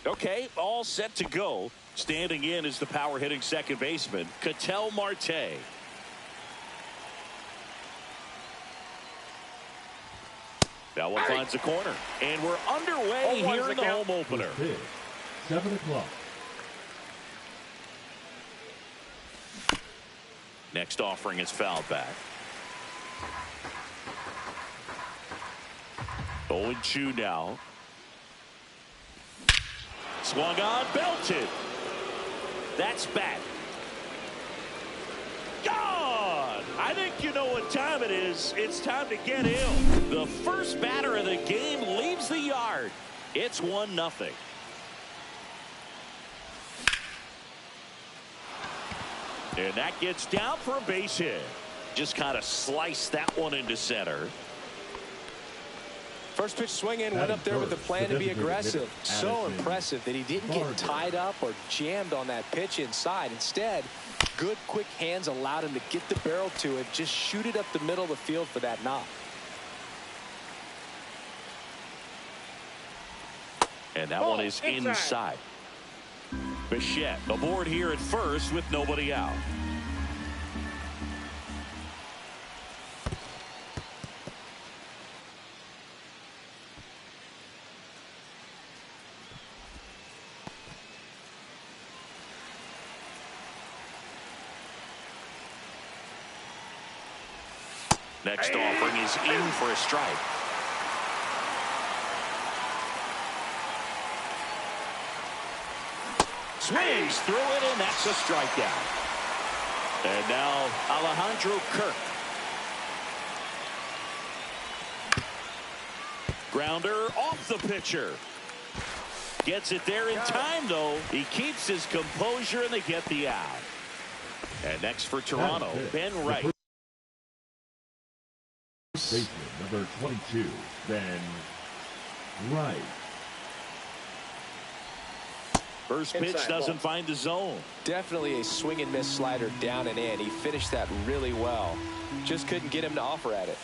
Okay, all set to go. Standing in is the power hitting second baseman, Ketel Marte. That one finds the corner. And we're underway here in the home opener. 7 o'clock. Next offering is fouled back. 0-2 now. Swung on, belted. That's back. Gone! I think you know what time it is. It's time to get ill. The first batter of the game leaves the yard. It's 1-0. And that gets down for a base hit. Just kind of sliced that one into center. First pitch swing in, went up there with the plan to be aggressive. So impressive that he didn't get tied up or jammed on that pitch inside. Instead, good quick hands allowed him to get the barrel to it, just shoot it up the middle of the field for that knock. And that one is inside. Bichette aboard here at first with nobody out. Next offering is in for a strike. Swings through it, and that's a strikeout. And now Alejandro Kirk. Grounder off the pitcher. Gets it there in time, though. He keeps his composure, and they get the out. And next for Toronto, Ben Wright. Baseman number 22, Ben Wright. First pitch doesn't find the zone. Definitely a swing and miss slider down and in. He finished that really well. Just couldn't get him to offer at it.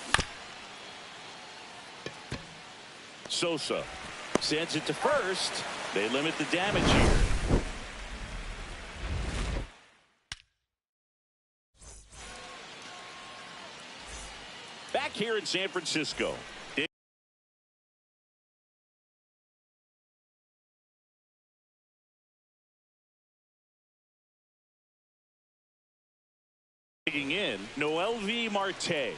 Sosa sends it to first. They limit the damage here. Back here in San Francisco. Digging in, Noelvi Marte.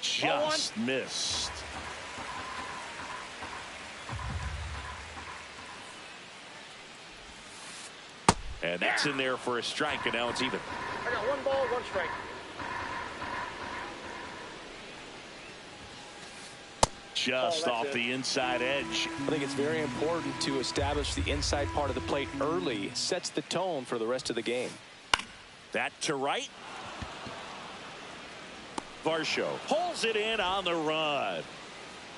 Just missed. And that's in there for a strike, and now it's even. I got 1 ball, 1 strike. Just off the inside edge. I think it's very important to establish the inside part of the plate early. It sets the tone for the rest of the game. That to right. Varsho pulls it in on the run.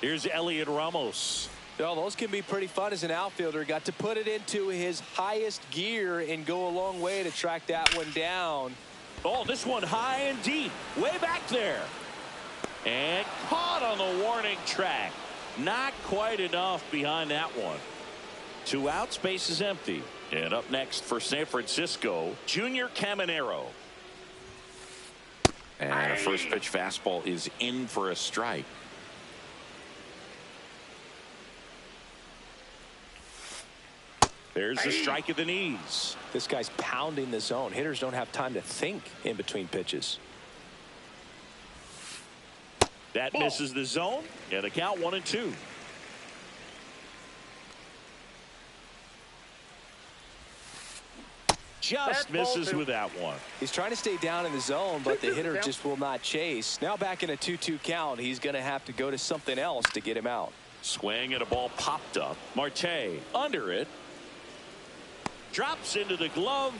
Here's Elliot Ramos. Well, those can be pretty fun as an outfielder. Got to put it into his highest gear and go a long way to track that one down. Oh, this one high and deep. Way back there. And caught on the warning track. Not quite enough behind that one. 2 outs, base is empty. And up next for San Francisco, Junior Caminero. And a first pitch fastball is in for a strike. There's the strike of the knees. This guy's pounding the zone. Hitters don't have time to think in between pitches. That misses the zone, and the count 1-2. Just misses with that one. He's trying to stay down in the zone, but the hitter just will not chase. Now back in a 2-2 count, he's going to have to go to something else to get him out. Swing and a ball popped up. Marte under it. Drops into the glove,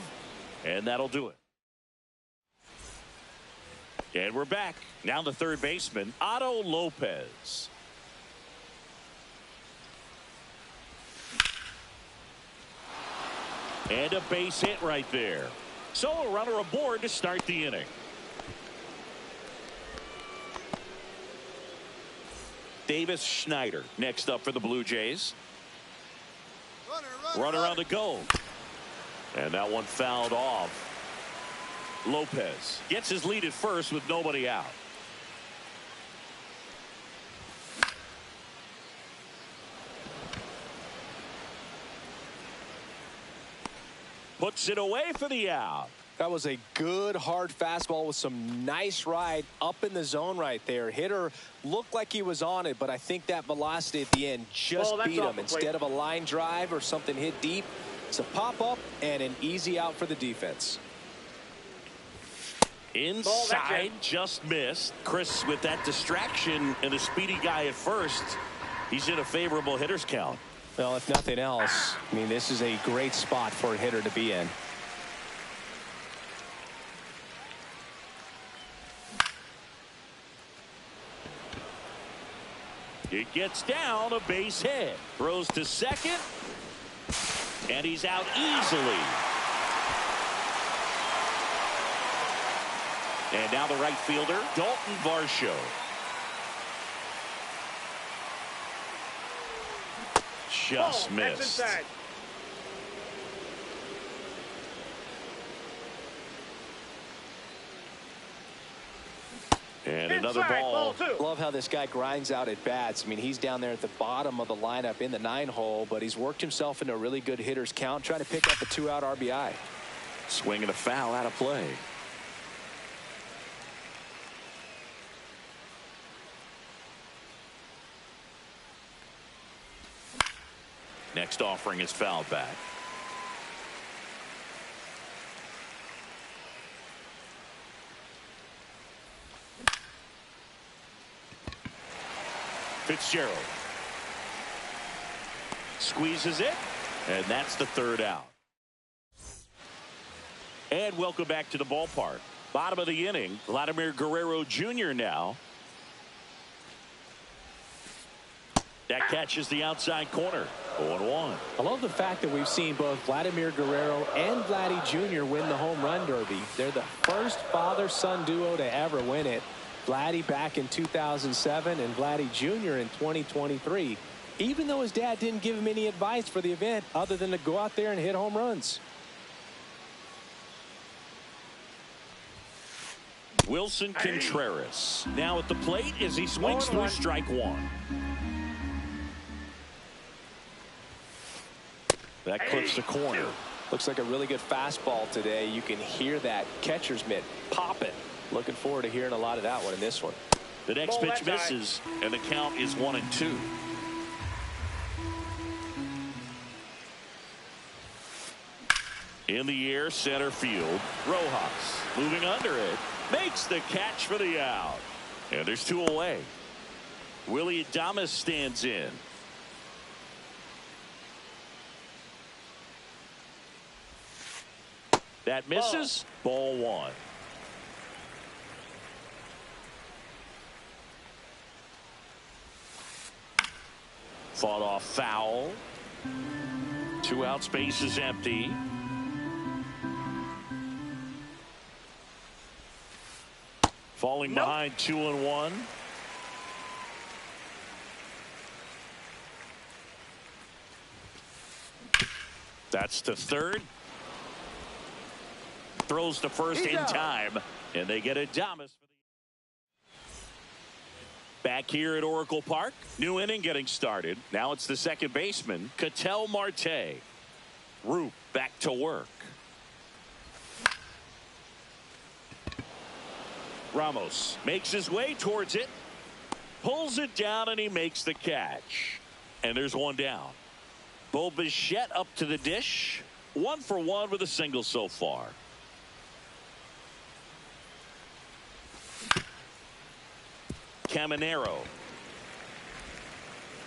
and that'll do it. And we're back. Now the third baseman, Otto Lopez. And a base hit right there. So a runner aboard to start the inning. Davis Schneider next up for the Blue Jays. Runner on the go. And that one fouled off. Lopez gets his lead at first with nobody out. Puts it away for the out. That was a good hard fastball with some nice ride up in the zone right there. Hitter looked like he was on it, but I think that velocity at the end just beat him. Instead of a line drive or something hit deep, it's a pop up and an easy out for the defense. Inside, just missed. Chris with that distraction and a speedy guy at first. He's in a favorable hitter's count. Well, if nothing else, I mean, this is a great spot for a hitter to be in. It gets down, a base hit. Throws to second. And he's out easily. And now the right fielder, Dalton Varsho. Just missed. And another ball. Love how this guy grinds out at bats. I mean, he's down there at the bottom of the lineup in the 9-hole, but he's worked himself into a really good hitter's count, trying to pick up a 2-out RBI. Swing and a foul out of play. Next offering is fouled back. Fitzgerald squeezes it, and that's the 3rd out. And welcome back to the ballpark. Bottom of the inning, Vladimir Guerrero Jr. now. That catches the outside corner. 0-1. I love the fact that we've seen both Vladimir Guerrero and Vladdy Jr. win the home run derby. They're the first father-son duo to ever win it. Vladdy back in 2007 and Vladdy Jr. in 2023. Even though his dad didn't give him any advice for the event other than to go out there and hit home runs. Wilson Contreras now at the plate as he swings through strike one. That clips the corner. Looks like a really good fastball today. You can hear that catcher's mitt popping. Looking forward to hearing a lot of that one in this one. The next pitch misses, and the count is 1-2. In the air, center field. Rojas moving under it. Makes the catch for the out. And there's 2 away. Willie Adames stands in. That misses. Ball 1. Fought off foul. 2 outs, base is empty. Falling behind 2-1. That's to third. Throws to first in time, and they get Adames. Back here at Oracle Park, new inning getting started. Now it's the second baseman, Ketel Marte. Roop back to work. Ramos makes his way towards it, pulls it down, and he makes the catch. And there's one down. Bo Bichette up to the dish. 1 for 1 with a single so far. Caminero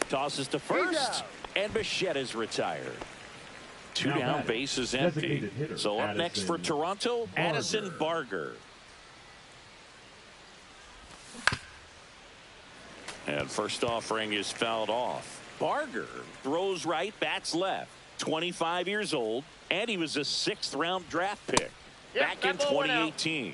tosses to first, and Bichette is retired. 2 down, base is empty. So up next for Toronto, Addison Barger. And first offering is fouled off. Barger throws right, bats left. 25 years old, and he was a 6th-round draft pick back in 2018.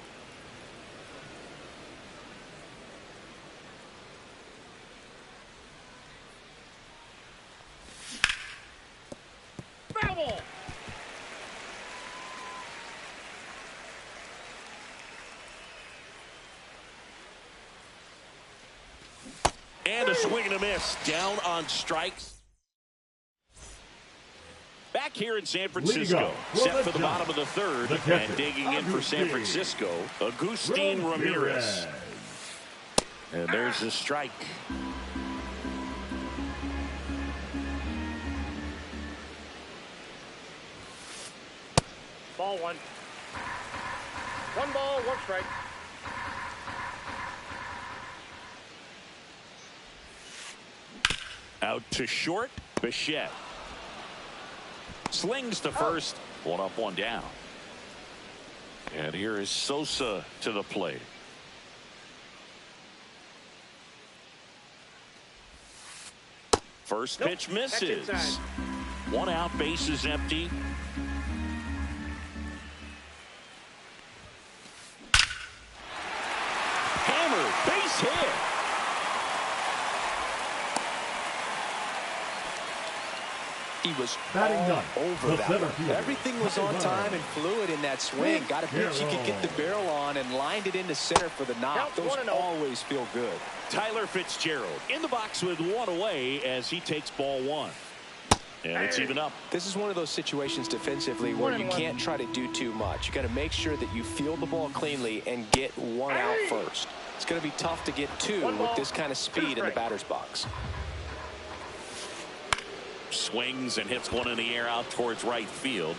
And a swing and a miss. Down on strikes. Back here in San Francisco, set for the bottom of the third, and digging in for San Francisco, Agustin Ramirez. And there's the strike. Ball one. One ball, one strike. Out to short, Bichette. Slings to first, one up, one down. And here is Sosa to the plate. First pitch misses. One out, bases empty. Hammer, base hit. He was Batting all none. over that one. Everything was on time and fluid in that swing. Got a pitch he could get the barrel on and lined it into center for the knock. Those always feel good. Tyler Fitzgerald in the box with one away as he takes ball one. And it's even up. This is one of those situations defensively where you can't try to do too much. You got to make sure that you field the ball cleanly and get one out first. It's going to be tough to get two with this kind of speed in the batter's box. Swings and hits one in the air out towards right field.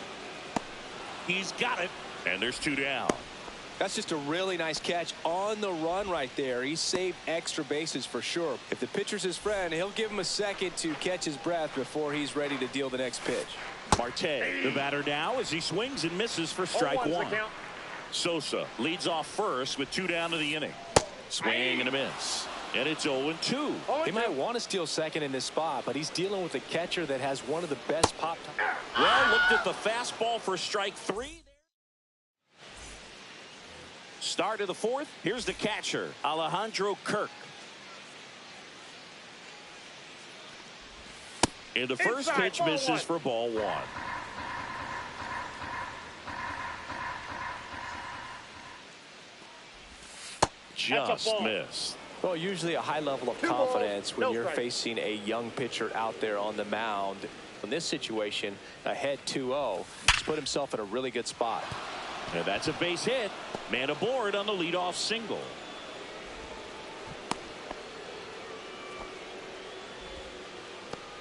He's got it, and there's two down. That's just a really nice catch on the run right there. He saved extra bases for sure. If the pitcher's his friend, he'll give him a second to catch his breath before he's ready to deal the next pitch. Marte, the batter now, as he swings and misses for strike one. Sosa leads off first with two down to the inning. Swing and a miss. And it's 0-2. He might want to steal second in this spot, but he's dealing with a catcher that has one of the best pop. Well, looked at the fastball for strike three. Start of the fourth. Here's the catcher, Alejandro Kirk. And the first pitch misses for ball one. Just missed. Well, usually a high level of confidence when you're facing a young pitcher out there on the mound. In this situation, ahead 2-0, he's put himself in a really good spot. And that's a base hit. Man aboard on the leadoff single.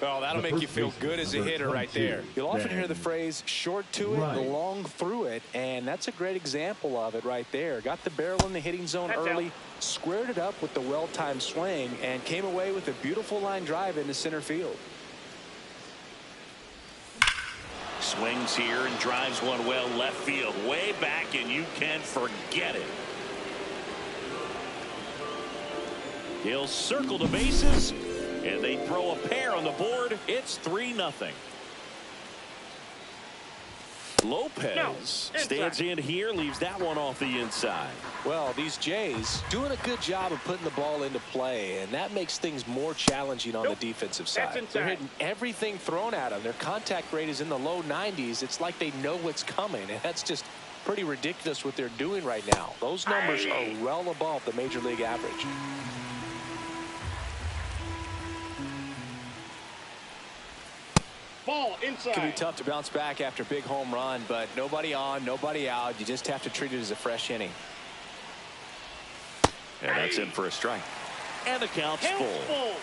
Well, that'll make you feel good as a hitter right there. You'll often hear the phrase short to it, long through it, and that's a great example of it right there. Got the barrel in the hitting zone early, squared it up with the well-timed swing, and came away with a beautiful line drive into center field. Swings here and drives one well left field, way back, and you can forget it. He'll circle the bases, and they throw a pair on the board. It's 3-0. Lopez stands in here, leaves that one off the inside. Well, these Jays doing a good job of putting the ball into play, and that makes things more challenging on the defensive side. They're hitting everything thrown at them. Their contact rate is in the low 90s. It's like they know what's coming, and that's just pretty ridiculous what they're doing right now. Those numbers are well above the major league average. Ball inside. It can be tough to bounce back after a big home run, but nobody on, nobody out. You just have to treat it as a fresh inning. And that's in for a strike. And the count's full.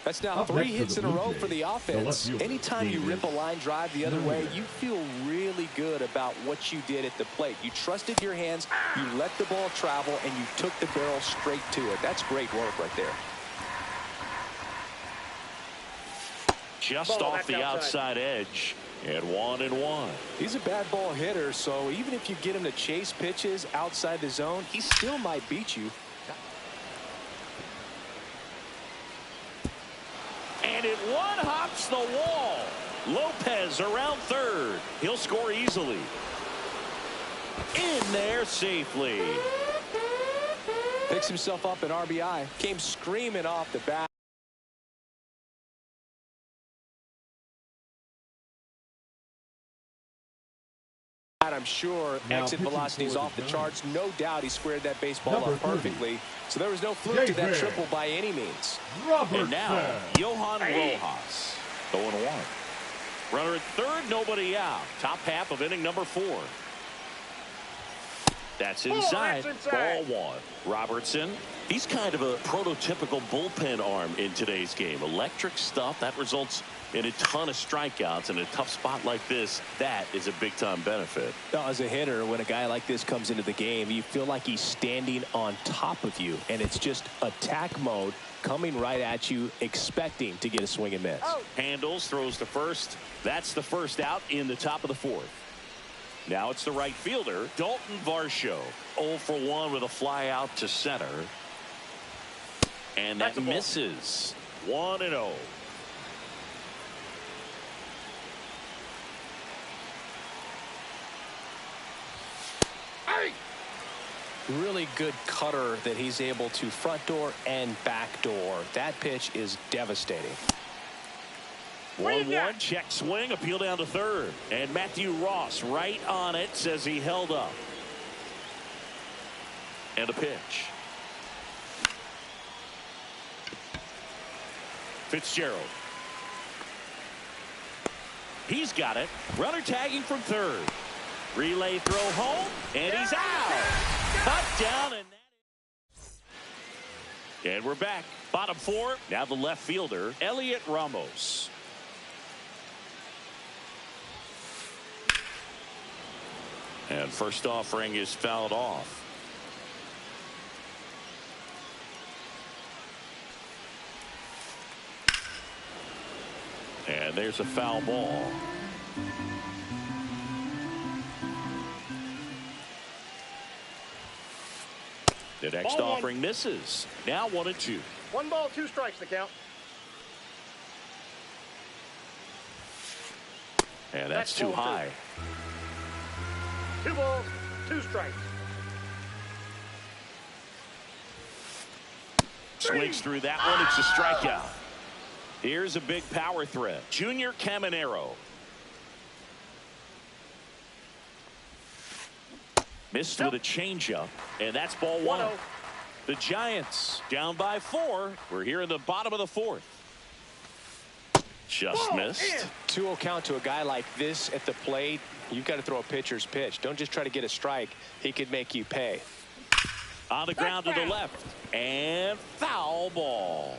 That's now 3 hits in a row for the offense. Anytime you rip a line drive the other way, you feel really good about what you did at the plate. You trusted your hands, you let the ball travel, and you took the barrel straight to it. That's great work right there. Just off the outside edge, and 1-1. He's a bad ball hitter, so even if you get him to chase pitches outside the zone, he still might beat you. And it one-hops the wall. Lopez around third. He'll score easily. In there safely. Picks himself up an RBI. Came screaming off the bat. I'm sure exit velocity is off the charts. No doubt he squared that baseball up perfectly. So there was no fluke to that triple by any means. And now, Johan Rojas, 0-1. Runner at third, nobody out. Top half of inning number 4. That's inside. Ball 1. Robertson, he's kind of a prototypical bullpen arm in today's game. Electric stuff that results in a ton of strikeouts. In a tough spot like this, that is a big-time benefit. As a hitter, when a guy like this comes into the game, you feel like he's standing on top of you, and it's just attack mode coming right at you, expecting to get a swing and miss. Handles, throws to first. That's the first out in the top of the 4th. Now it's the right fielder, Dalton Varsho. 0 for 1 with a fly out to center. And that misses. 1-0. Really good cutter that he's able to front door and back door. That pitch is devastating. 1-1, check swing, appeal down to third. And Matthew Ross right on it, says he held up. And a pitch. Fitzgerald. He's got it. Runner tagging from third. Relay throw home, and he's out. Cut down, and we're back. Bottom 4. Now the left fielder, Elliot Ramos. And first offering is fouled off. And there's a foul ball. The next offering misses. Now 1-2. 1 ball, 2 strikes to count. And that's too high. 2 balls, 2 strikes. Swings through that one. It's a strikeout. Here's a big power threat. Junior Caminero. Missed with a changeup, and that's ball 1. The Giants down by 4. We're here in the bottom of the 4th. Just missed. 2-0 count to a guy like this at the plate. You've got to throw a pitcher's pitch. Don't just try to get a strike. He could make you pay. On the ground to the left, and foul ball.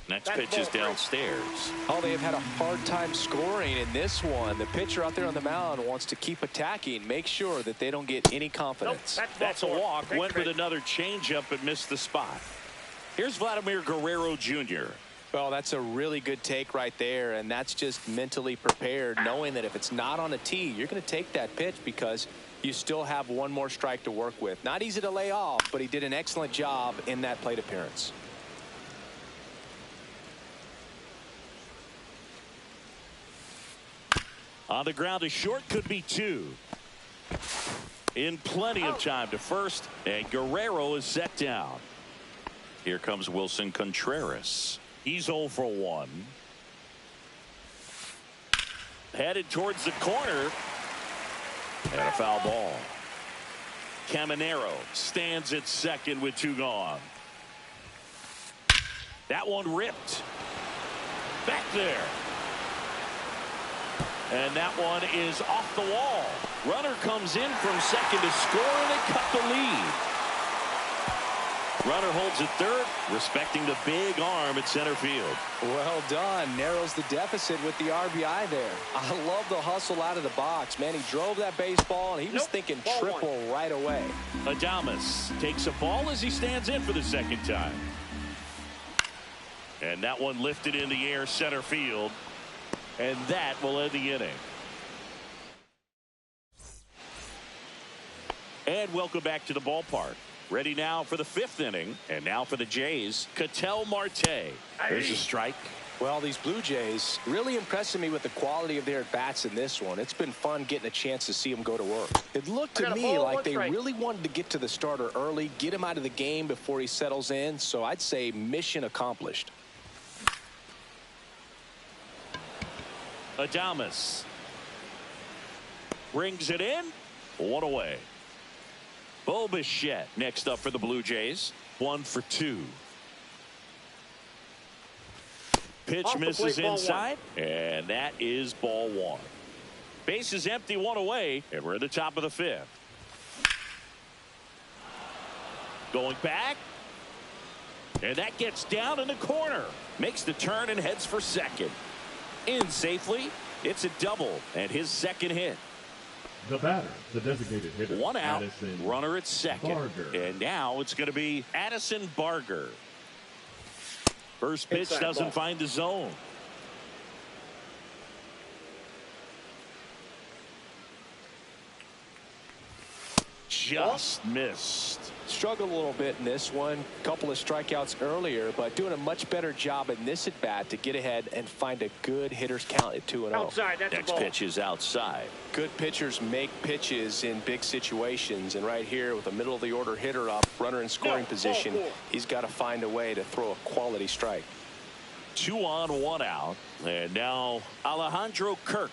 Next pitch is downstairs. Oh, they have had a hard time scoring in this one. The pitcher out there on the mound wants to keep attacking. Make sure that they don't get any confidence. Nope, that's a walk. Went with another changeup and missed the spot. Here's Vladimir Guerrero Jr. Well, that's a really good take right there, and that's just mentally prepared, knowing that if it's not on a tee, you're going to take that pitch because you still have one more strike to work with. Not easy to lay off, but he did an excellent job in that plate appearance. On the ground to short, could be 2. In plenty of time to first, and Guerrero is set down. Here comes Wilson Contreras. He's 0 for 1. Headed towards the corner. And a foul ball. Caminero stands at second with 2 gone. That one ripped. Back there. And that one is off the wall. Runner comes in from second to score, and they cut the lead. Runner holds at third, respecting the big arm at center field. Well done. Narrows the deficit with the RBI there. I love the hustle out of the box. Man, he drove that baseball, and he was thinking triple right away. Adames takes a ball as he stands in for the second time. And that one lifted in the air center field. And that will end the inning. And welcome back to the ballpark. Ready now for the 5th inning. And now for the Jays, Ketel Marte. There's a strike. Well, these Blue Jays really impressing me with the quality of their at-bats in this one. It's been fun getting a chance to see them go to work. It looked to me like they really wanted to get to the starter early, get him out of the game before he settles in. So I'd say mission accomplished. Adames brings it in. One away. Bo Bichette next up for the Blue Jays. 1 for 2. Pitch misses inside, and that is ball 1. Base is empty, 1 away, and we're at the top of the 5th. Going back, and that gets down in the corner. Makes the turn and heads for second. In safely, it's a double, and his second hit. The batter, the designated hitter. 1 out, Addison runner at second. Barger. And now it's going to be Addison Barger. First pitch doesn't find the zone. Just missed. Struggled a little bit in this one. Couple of strikeouts earlier, but doing a much better job in this at bat to get ahead and find a good hitter's count at 2-0. Outside, that's Next pitch is outside. Good pitchers make pitches in big situations, and right here with a middle of the order hitter up, runner in scoring position, he's got to find a way to throw a quality strike. 2 on, 1 out, and now Alejandro Kirk.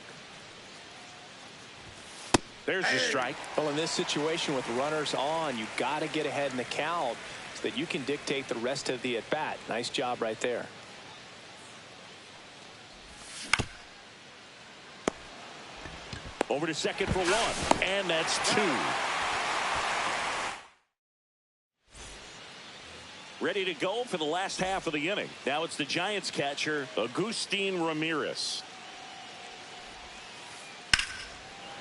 There's the strike. Well, in this situation with runners on, you got to get ahead in the count so that you can dictate the rest of the at bat. Nice job right there. Over to second for 1, and that's 2. Ready to go for the last half of the inning. Now it's the Giants catcher, Agustin Ramirez.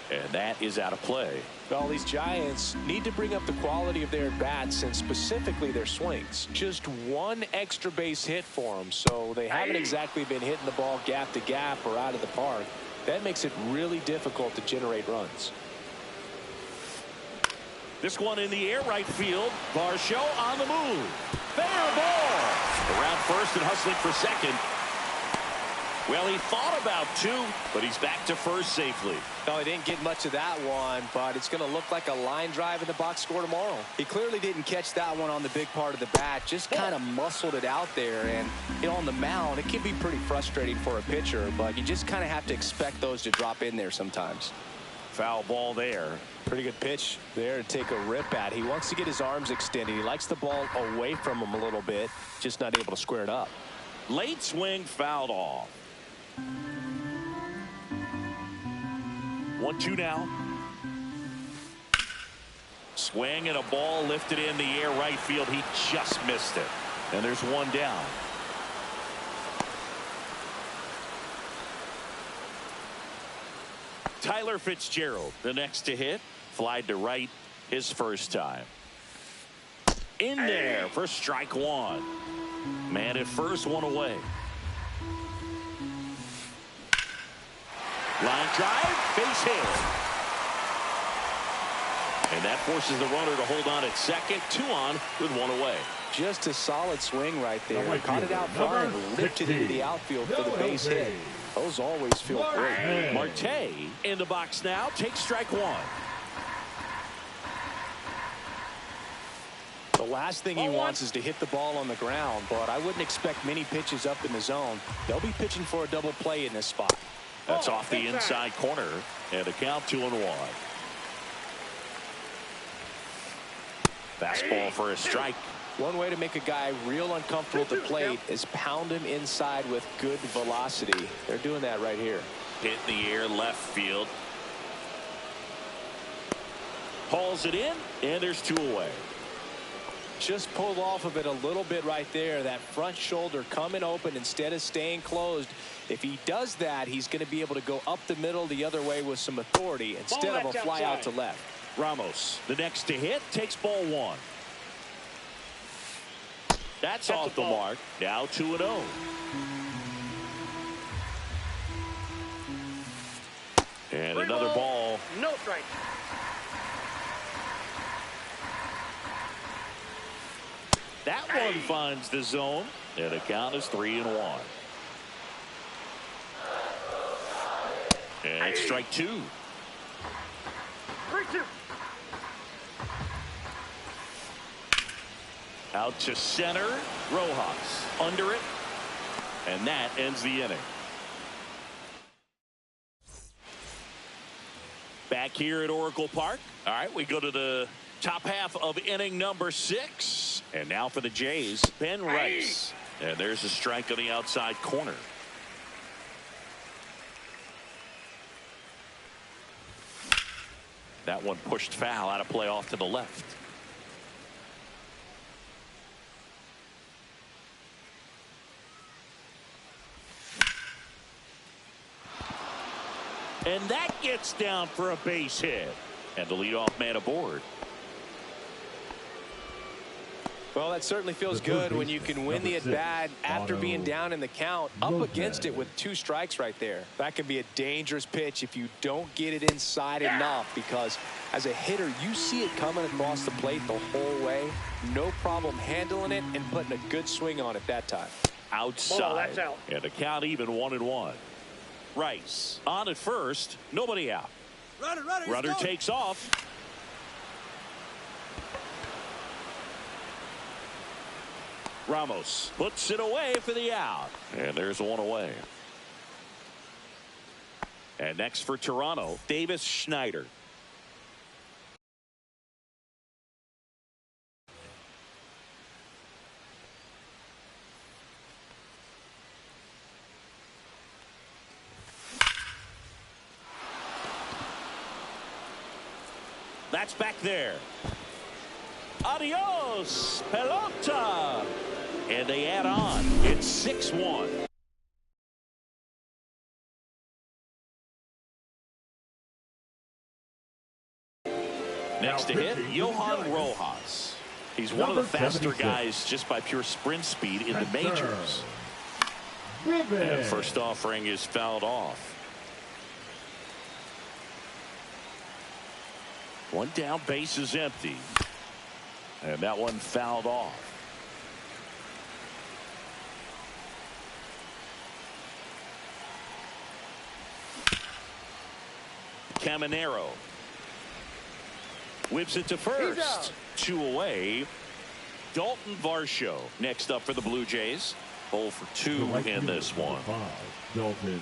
And that is out of play. Well, these Giants need to bring up the quality of their bats and specifically their swings. Just 1 extra base hit for them, so they haven't exactly been hitting the ball gap to gap or out of the park. That makes it really difficult to generate runs. This one in the air, right field. Varsho on the move. Fair ball. Around first and hustling for second. Well, he thought about 2, but he's back to first safely. No, he didn't get much of that one, but it's going to look like a line drive in the box score tomorrow. He clearly didn't catch that one on the big part of the bat, just kind of muscled it out there. And, you know, on the mound, it can be pretty frustrating for a pitcher, but you just kind of have to expect those to drop in there sometimes. Foul ball there. Pretty good pitch there to take a rip at. He wants to get his arms extended. He likes the ball away from him a little bit, just not able to square it up. Late swing fouled off. 1-2 now. Swing and a ball lifted in the air right field. He just missed it. And there's 1 down. Tyler Fitzgerald, the next to hit. Flied to right his first time. In there for strike 1. Man at first, 1 away. Line drive, base hit. And that forces the runner to hold on at second. 2 on with 1 away. Just a solid swing right there. Caught it out front and lifted into the outfield for the base hit. Those always feel great. Marte in the box now. Takes strike 1. The last thing he wants is to hit the ball on the ground, but I wouldn't expect many pitches up in the zone. They'll be pitching for a double play in this spot. That's off the inside corner, and a count 2-1. Fastball for a strike. One way to make a guy real uncomfortable at the plate is pound him inside with good velocity. They're doing that right here. Hit in the air left field. Hauls it in, and there's 2 away. Just pulled off of it a little bit right there. That front shoulder coming open instead of staying closed. If he does that, he's going to be able to go up the middle the other way with some authority instead of a fly out to left. Ramos, the next to hit, takes ball 1. That's off the mark. Now 2-0. And another ball. No strike. That one finds the zone, and the count is 3-1. And strike two. 3-2. Out to center. Rojas under it. And that ends the inning. Back here at Oracle Park. All right, we go to the top half of inning number 6. And now for the Jays, Ben Rice. And there's a strike on the outside corner. That one pushed foul, out of play off to the left. And that gets down for a base hit. And the leadoff man aboard. Well, that certainly feels good when you can win the at-bat after being down in the count, up against it with 2 strikes right there. That can be a dangerous pitch if you don't get it inside enough, because as a hitter, you see it coming across the plate the whole way. No problem handling it and putting a good swing on it that time. Outside. That's out. And the count even 1-1. Rice on at first. Nobody out. Runner takes off. Ramos puts it away for the out. And there's one away. And next for Toronto, Davis Schneider. That's back there. Adios, pelota. And they add on. It's 6-1. Next to hit, Johan Rojas. He's one of the faster guys just by pure sprint speed in the majors. And first offering is fouled off. One down, base is empty. And that one fouled off. Caminero whips it to first. 2 away. Dalton Varsho next up for the Blue Jays. 0 for 2 in this one. Dalton.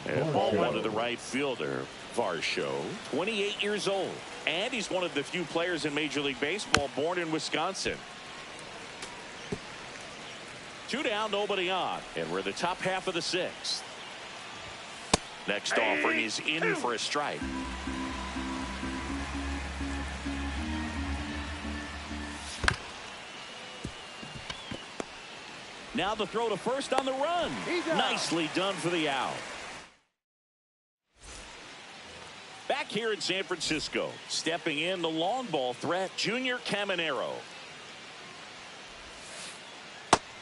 And ball one to the right fielder. Varsho, 28 years old. And he's one of the few players in Major League Baseball born in Wisconsin. 2 down, nobody on. And we're the top half of the 6th. Next offering is in for a strike. Now the throw to first on the run. Nicely done for the out. Back here in San Francisco, stepping in the long ball threat, Junior Caminero.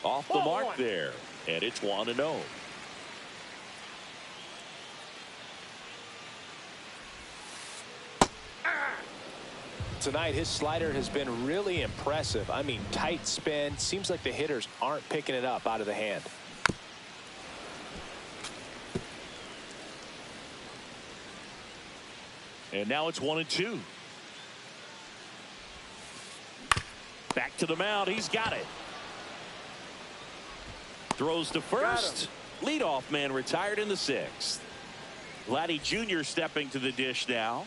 Off the mark there, and it's 1-0. Tonight, his slider has been really impressive. I mean, tight spin. Seems like the hitters aren't picking it up out of the hand. And now it's 1-2. Back to the mound. He's got it. Throws to first. Leadoff man retired in the 6th. Vladdy Jr. stepping to the dish now.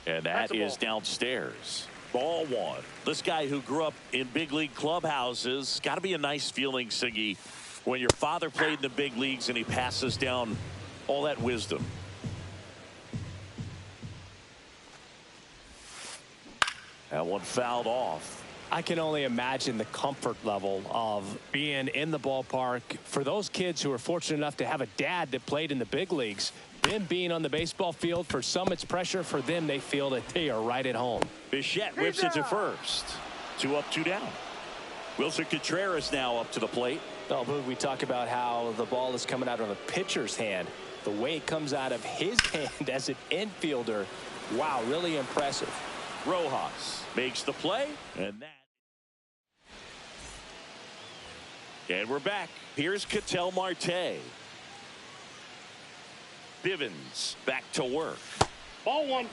And that is downstairs. Ball 1. This guy who grew up in big league clubhouses, got to be a nice feeling, Siggy, when your father played in the big leagues and he passes down all that wisdom. That one fouled off. I can only imagine the comfort level of being in the ballpark for those kids who are fortunate enough to have a dad that played in the big leagues. Them being on the baseball field, for some it's pressure. For them, they feel that they are right at home. Bichette whips it to first. 2 up, 2 down. Wilson Contreras now up to the plate. Oh, we talk about how the ball is coming out of a pitcher's hand. The way it comes out of his hand as an infielder, wow, really impressive. Rojas makes the play, and that. And we're back. Here's Ketel Marte. Bivens back to work. Ball one.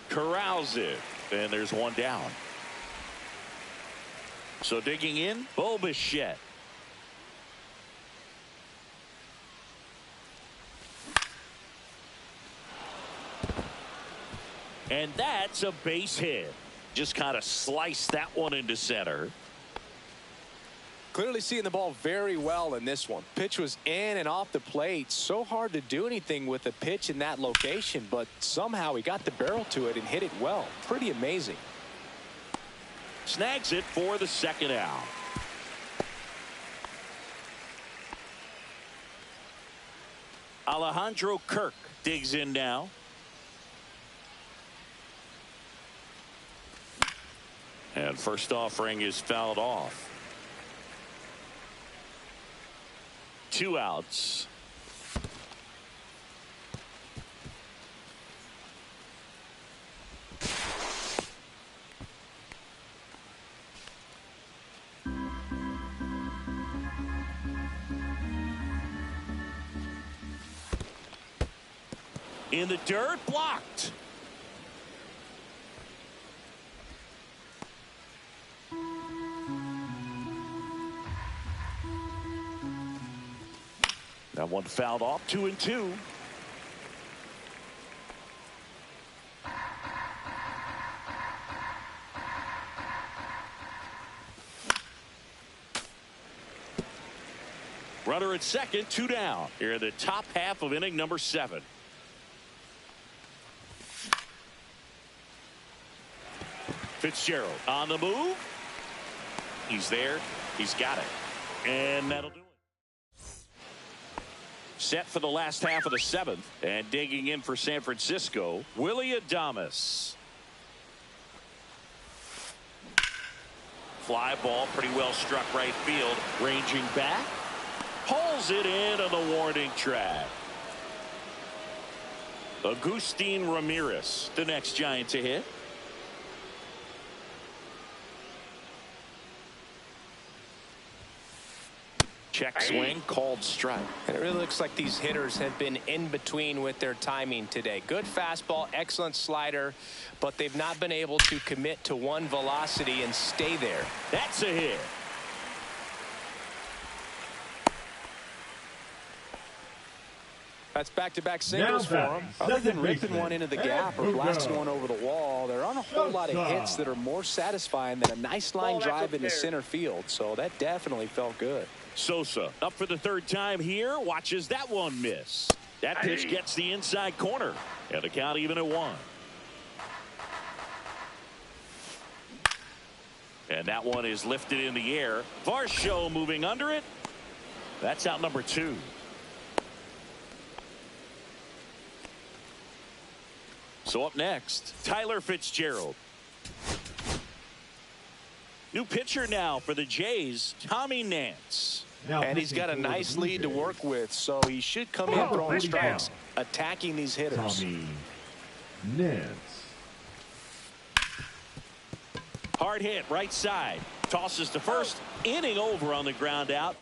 Corrals it. And there's one down. So digging in, Bo Bichette. And that's a base hit. Just kind of sliced that one into center. Clearly seeing the ball very well in this one. Pitch was in and off the plate. So hard to do anything with a pitch in that location, but somehow he got the barrel to it and hit it well. Pretty amazing. Snags it for the second out. Alejandro Kirk digs in now. And first offering is fouled off. 2 outs. In the dirt, blocked. That one fouled off. 2-2. Runner at second, 2 down. Here in the top half of inning number 7. Fitzgerald on the move. He's there. He's got it. And that'll do it. Set for the last half of the 7th. And digging in for San Francisco, Willy Adames. Fly ball, pretty well struck right field. Ranging back. Pulls it in on the warning track. Agustin Ramirez, the next Giant to hit. Check swing, called strike. And it really looks like these hitters have been in between with their timing today. Good fastball, excellent slider, but they've not been able to commit to one velocity and stay there. That's a hit. That's back-to-back singles for him. Other than ripping one into the gap or blasting one over the wall, there aren't a whole lot of hits that are more satisfying than a nice line drive into center field. So that definitely felt good. Sosa up for the 3rd time here. Watches that one miss. That pitch gets the inside corner. And the count even at 1. And that one is lifted in the air. Varsho moving under it. That's out number 2. So up next, Tyler Fitzgerald. New pitcher now for the Jays, Tommy Nance. And he's got a nice lead to work with, so he should come in throwing strikes, attacking these hitters. Tommy Nance. Hard hit, right side. Tosses to first. Inning over on the ground out.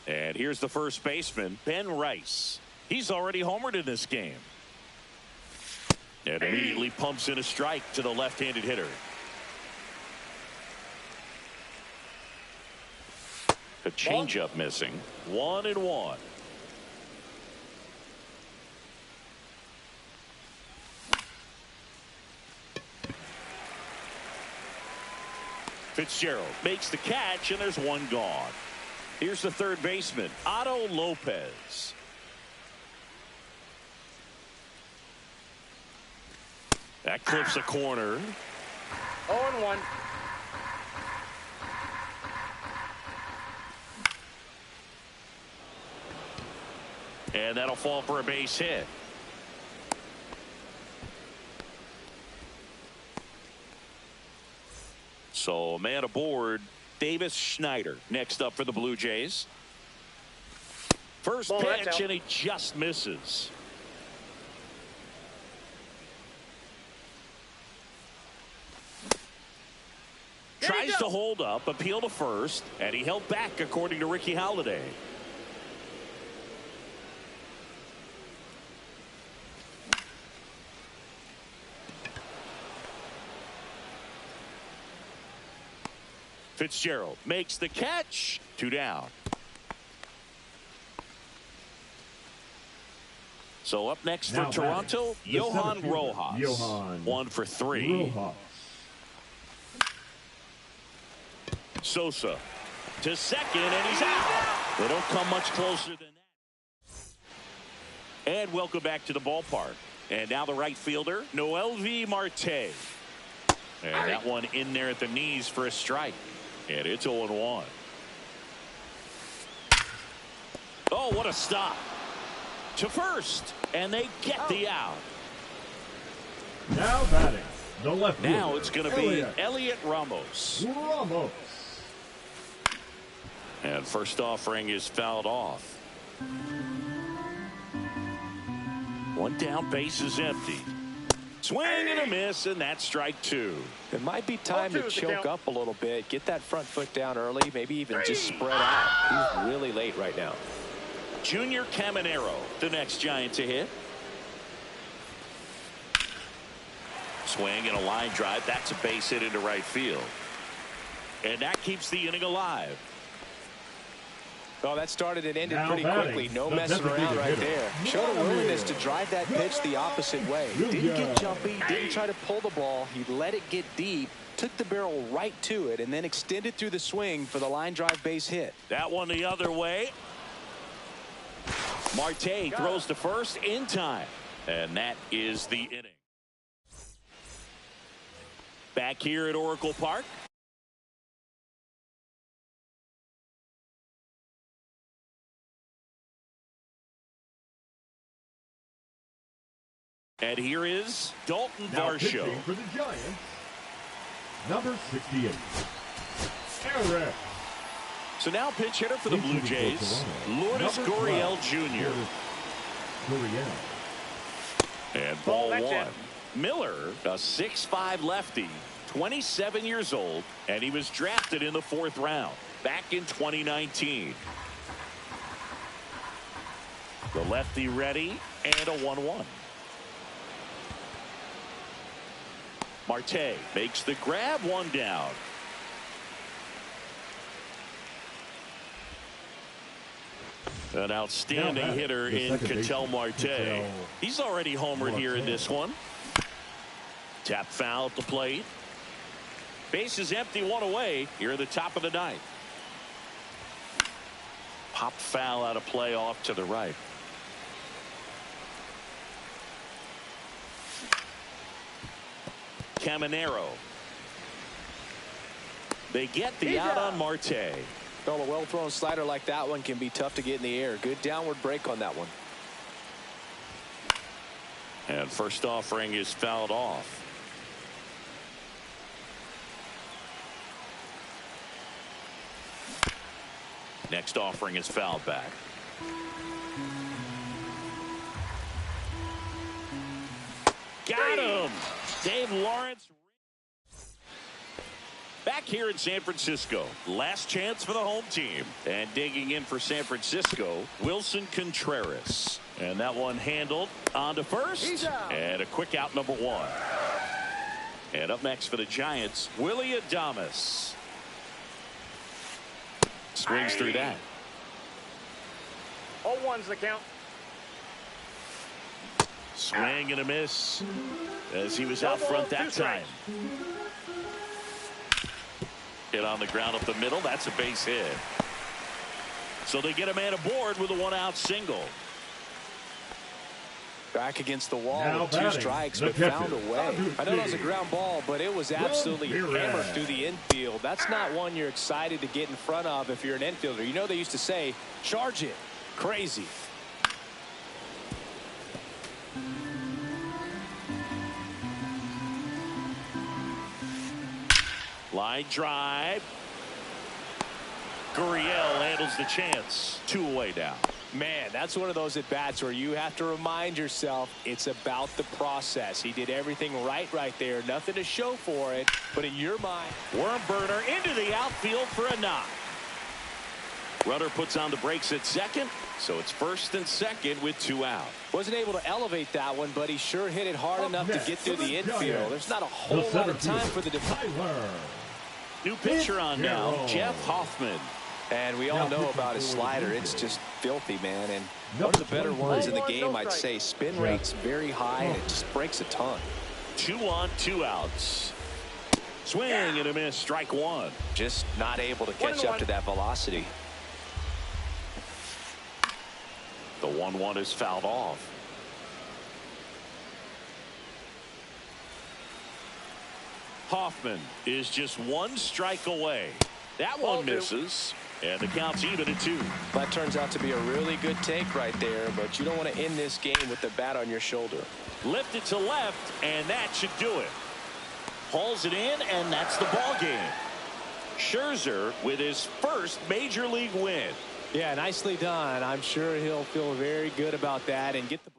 And here's the first baseman, Ben Rice. He's already homered in this game. And immediately pumps in a strike to the left-handed hitter. A changeup missing. 1-1. Fitzgerald makes the catch, and there's one gone. Here's the third baseman, Otto Lopez. That clips a corner. 0-1. And that'll fall for a base hit. So a man aboard, Davis Schneider next up for the Blue Jays. First Ball, that's pitch, out. and he just misses. Tries to hold up, appeal to first, and he held back according to Ricky Holiday. Fitzgerald makes the catch. 2 down. So up next for Now Toronto, batting, the Johan center fielder, Rojas. Johan 1 for 3. Rojas. Sosa to second, and he's out. They don't come much closer than that. And welcome back to the ballpark. And now the right fielder, Noelvi Marte. And that one in there at the knees for a strike. And it's 0-1. Oh, what a stop. To first, and they get the out. Now batting, the left fielder. Now it's going to be Elliot Ramos. Ramos. And first offering is fouled off. 1 down, base is empty. Swing and a miss, and that's strike 2. It might be time to 0-2 is the choke count. up a little bit, get that front foot down early, maybe even just spread out. He's really late right now. Junior Caminero, the next Giant to hit. Swing and a line drive. That's a base hit into right field. And that keeps the inning alive. Oh, that started and ended Now pretty batting, quickly. No the messing around designated right hitter, there. Showed a willingness to Vladimir. drive that pitch the opposite way. Didn't get jumpy, didn't try to pull the ball. He let it get deep, took the barrel right to it, and then extended through the swing for the line drive base hit. That one the other way. Marte throws to first in time. And that is the inning. Back here at Oracle Park. And here is Dalton Now Varsho. pitching for the Giants, number 68, Eric. So now pinch hitter for the Blue Including for Jays, Toronto, Lourdes number Gurriel 12, Jr. Gurriel. And ball that's 1. it. Miller, a 6'5 lefty, 27 years old, and he was drafted in the 4th round back in 2019. The lefty ready, and a 1-1. Marte makes the grab, 1 down. An outstanding Now hitter the in second Ketel baseman, Marte. Ketel He's already homered here in Marte. this one. Tap foul at the plate. Base is empty, 1 away here at the top of the 9th. Pop foul out of play off to the right. Caminero. They get the out on Marte. Well, a well-thrown slider like that one can be tough to get in the air. Good downward break on that one. And first offering is fouled off. Next offering is fouled back. Got him. Dave Lawrence. Back here in San Francisco. Last chance for the home team. And digging in for San Francisco, Wilson Contreras. And that one handled on to first. And a quick out, number 1. And up next for the Giants, Willie Adames. Swings through that. 0-1's the count. Swing and a miss as he was out front that time. Hit on the ground up the middle. That's a base hit. So they get a man aboard with a 1-out single. Back against the wall Now with 2 batting, strikes, the but catcher, found a way. I know that was a ground ball, but it was absolutely hammered through the infield. That's not one you're excited to get in front of if you're an infielder. You know they used to say, charge it. Crazy. Line drive. Gurriel handles the chance. 2 away now. Man, that's one of those at-bats where you have to remind yourself it's about the process. He did everything right there. Nothing to show for it, but in your mind. Worm burner into the outfield for a knock. Runner puts on the brakes at second, so it's first and second with 2 out. Wasn't able to elevate that one, but he sure hit it hard enough to get through the infield. There's not a whole lot of time for the defense. New pitcher on now, Jeff Hoffman. And we all know about his slider. It's just filthy, man. And one of the better ones in the game, I'd say. Spin rate's very high, and it just breaks a ton. 2 on, 2 outs. Swing and a miss, strike 1. Just not able to catch up to that velocity. The 1-1 is fouled off. Hoffman is just 1 strike away. That one misses, and the count's even at 2. That turns out to be a really good take right there, but you don't want to end this game with the bat on your shoulder. Lifted to left, and that should do it. Hauls it in, and that's the ball game. Scherzer with his first major league win. Yeah, nicely done. I'm sure he'll feel very good about that and get the